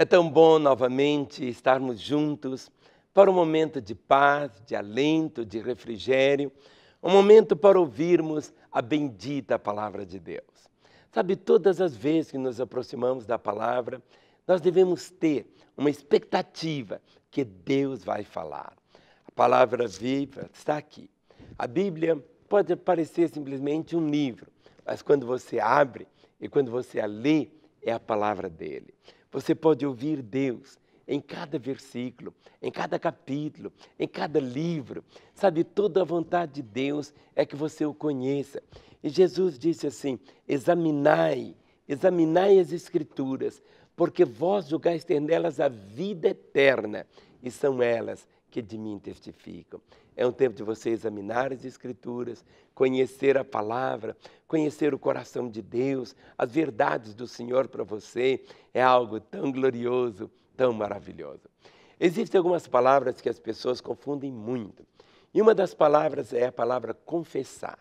É tão bom novamente estarmos juntos para um momento de paz, de alento, de refrigério, um momento para ouvirmos a bendita palavra de Deus. Sabe, todas as vezes que nos aproximamos da palavra, nós devemos ter uma expectativa que Deus vai falar. A palavra viva está aqui. A Bíblia pode parecer simplesmente um livro, mas quando você abre e quando você a lê, é a palavra dele. Você pode ouvir Deus em cada versículo, em cada capítulo, em cada livro. Sabe, toda a vontade de Deus é que você o conheça. E Jesus disse assim: examinai as Escrituras, porque vós julgais ter nelas a vida eterna, e são elas que de mim testificam. É um tempo de você examinar as Escrituras, conhecer a palavra, conhecer o coração de Deus, as verdades do Senhor para você. É algo tão glorioso, tão maravilhoso. Existem algumas palavras que as pessoas confundem muito. E uma das palavras é a palavra confessar.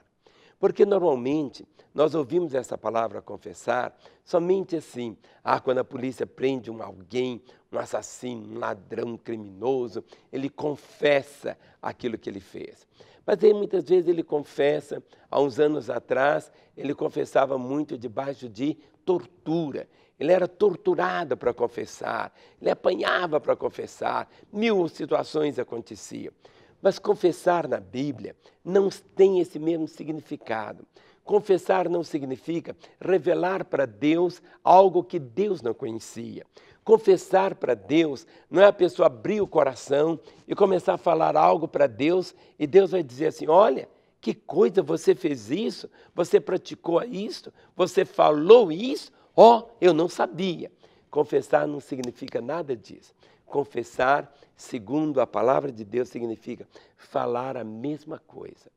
Porque normalmente nós ouvimos essa palavra confessar somente assim, quando a polícia prende alguém, um assassino, um ladrão, um criminoso, ele confessa aquilo que ele fez. Mas aí muitas vezes ele confessa, há uns anos atrás, ele confessava muito debaixo de tortura. Ele era torturado para confessar, ele apanhava para confessar, 1000 situações aconteciam. Mas confessar na Bíblia não tem esse mesmo significado. Confessar não significa revelar para Deus algo que Deus não conhecia. Confessar para Deus não é a pessoa abrir o coração e começar a falar algo para Deus e Deus vai dizer assim: olha, que coisa, você fez isso, você praticou isso, você falou isso, eu não sabia. Confessar não significa nada disso. Confessar, segundo a palavra de Deus, significa falar a mesma coisa.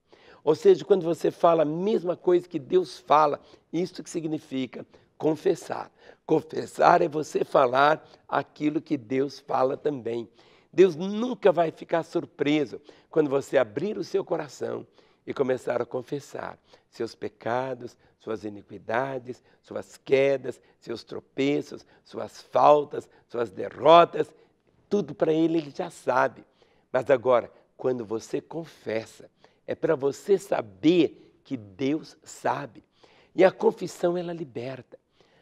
Ou seja, quando você fala a mesma coisa que Deus fala, isso que significa confessar. Confessar é você falar aquilo que Deus fala também. Deus nunca vai ficar surpreso quando você abrir o seu coração e começar a confessar seus pecados, suas iniquidades, suas quedas, seus tropeços, suas faltas, suas derrotas. Tudo para ele já sabe. Mas agora, quando você confessa, é para você saber que Deus sabe. E a confissão, ela liberta.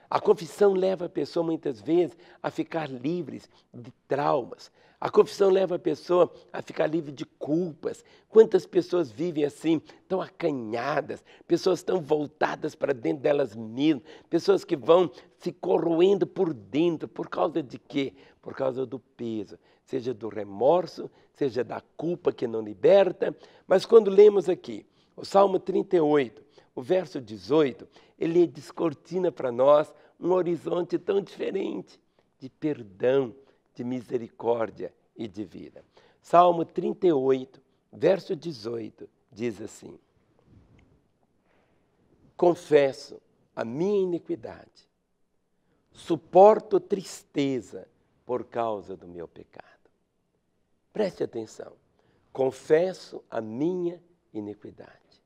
A confissão leva a pessoa, muitas vezes, a ficar livre de traumas. A confissão leva a pessoa a ficar livre de culpas. Quantas pessoas vivem assim, tão acanhadas, pessoas tão voltadas para dentro delas mesmas, pessoas que vão se corroendo por dentro, por causa de quê? Por causa do peso, seja do remorso, seja da culpa que não liberta. Mas quando lemos aqui o Salmo 38, o verso 18, ele descortina para nós um horizonte tão diferente de perdão, de misericórdia e de vida. Salmo 38, verso 18, diz assim: confesso a minha iniquidade, suporto tristeza por causa do meu pecado. Preste atenção. Confesso a minha iniquidade,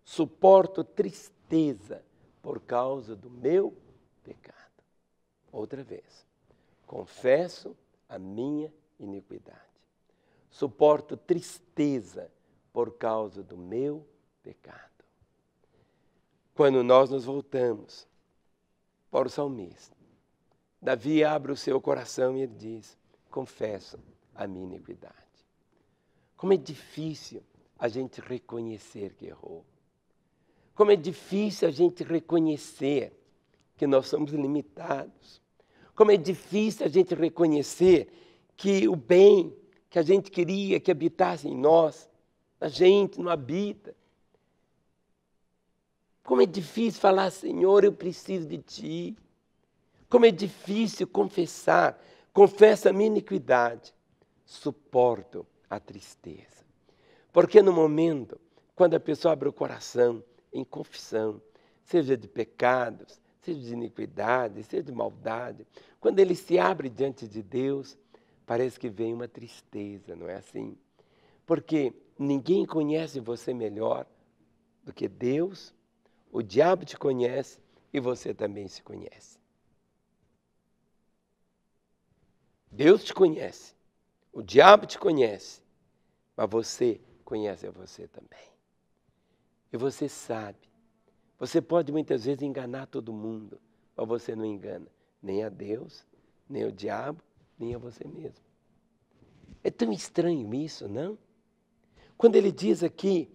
suporto tristeza por causa do meu pecado. Outra vez. Confesso a minha iniquidade, suporto tristeza por causa do meu pecado. Quando nós nos voltamos para o salmista, Davi abre o seu coração e ele diz: confesso a minha iniquidade. Como é difícil a gente reconhecer que errou. Como é difícil a gente reconhecer que nós somos limitados. Como é difícil a gente reconhecer que o bem que a gente queria que habitasse em nós, a gente não habita. Como é difícil falar: Senhor, eu preciso de Ti. Como é difícil confessar. Confesso a minha iniquidade, suporto a tristeza. Porque no momento, quando a pessoa abre o coração em confissão, seja de pecados, seja de iniquidade, seja de maldade, quando ele se abre diante de Deus, parece que vem uma tristeza, não é assim? Porque ninguém conhece você melhor do que Deus, o diabo te conhece e você também se conhece. Deus te conhece, o diabo te conhece, mas você conhece a você também. E você sabe. Você pode muitas vezes enganar todo mundo, mas você não engana nem a Deus, nem o diabo, nem a você mesmo. É tão estranho isso, não? Quando ele diz aqui,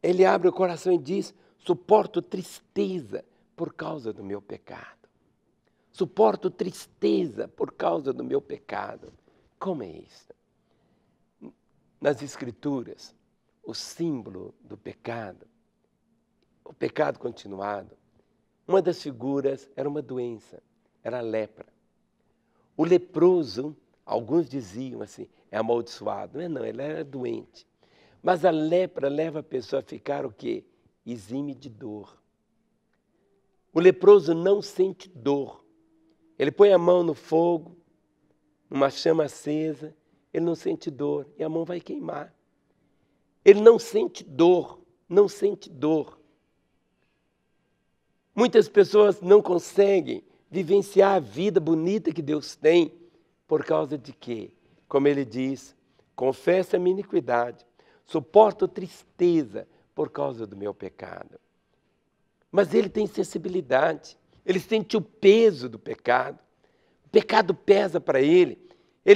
ele abre o coração e diz: suporto tristeza por causa do meu pecado. Suporto tristeza por causa do meu pecado. Como é isso? Nas Escrituras, o símbolo do pecado, o pecado continuado, uma das figuras era uma doença, era a lepra. O leproso, alguns diziam assim, é amaldiçoado. Não, ele era doente. Mas a lepra leva a pessoa a ficar o quê? Exime de dor. O leproso não sente dor. Ele põe a mão no fogo, numa chama acesa, ele não sente dor e a mão vai queimar. Ele não sente dor, não sente dor. Muitas pessoas não conseguem vivenciar a vida bonita que Deus tem por causa de quê? Como ele diz, confessa a minha iniquidade, suporto tristeza por causa do meu pecado. Mas ele tem sensibilidade, ele sente o peso do pecado. O pecado pesa para ele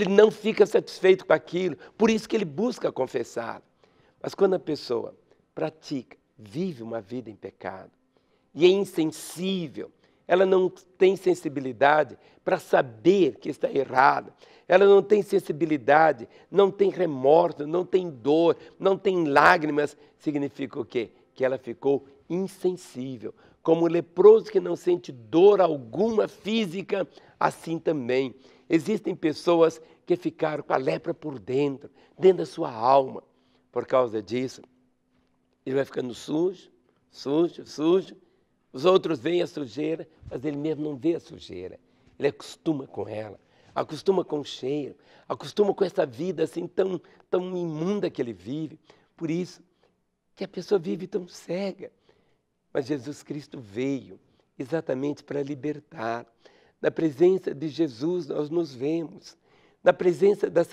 não fica satisfeito com aquilo, por isso que ele busca confessar. Mas quando a pessoa pratica, vive uma vida em pecado, e é insensível, ela não tem sensibilidade para saber que está errada, ela não tem sensibilidade, não tem remorso, não tem dor, não tem lágrimas, significa o quê? Que ela ficou insensível. Como o leproso que não sente dor alguma física, assim também. Existem pessoas que ficaram com a lepra por dentro da sua alma. Por causa disso, ele vai ficando sujo, sujo, sujo. Os outros veem a sujeira, mas ele mesmo não vê a sujeira. Ele acostuma com ela, acostuma com o cheiro, acostuma com essa vida assim tão imunda que ele vive. Por isso que a pessoa vive tão cega. Mas Jesus Cristo veio exatamente para libertar. Na presença de Jesus nós nos vemos. Na presença da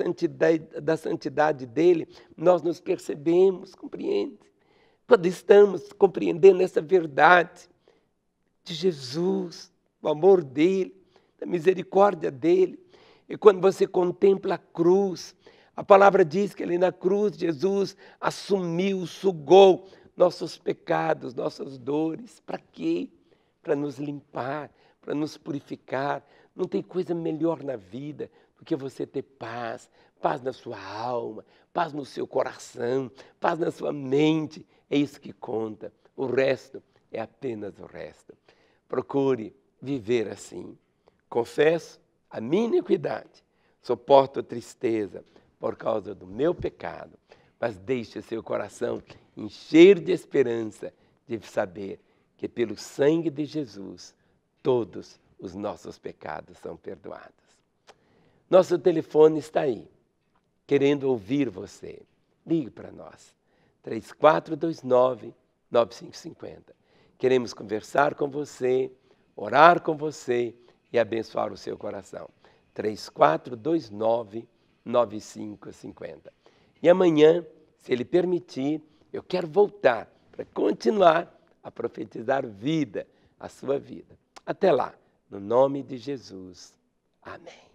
santidade dele, nós nos percebemos, compreende? Quando estamos compreendendo essa verdade de Jesus, o amor dele, da misericórdia dele, e quando você contempla a cruz, a palavra diz que ali na cruz Jesus assumiu, sugou nossos pecados, nossas dores. Para quê? Para nos limpar, para nos purificar. Não tem coisa melhor na vida do que você ter paz, paz na sua alma, paz no seu coração, paz na sua mente. É isso que conta. O resto é apenas o resto. Procure viver assim. Confesso a minha iniquidade, suporto a tristeza por causa do meu pecado, mas deixe seu coração encher de esperança de saber que pelo sangue de Jesus todos os nossos pecados são perdoados. Nosso telefone está aí, querendo ouvir você. Ligue para nós, 3429-9550. Queremos conversar com você, orar com você e abençoar o seu coração. 3429-9550. E amanhã, se Ele permitir, eu quero voltar para continuar a profetizar vida, a sua vida. Até lá, no nome de Jesus. Amém.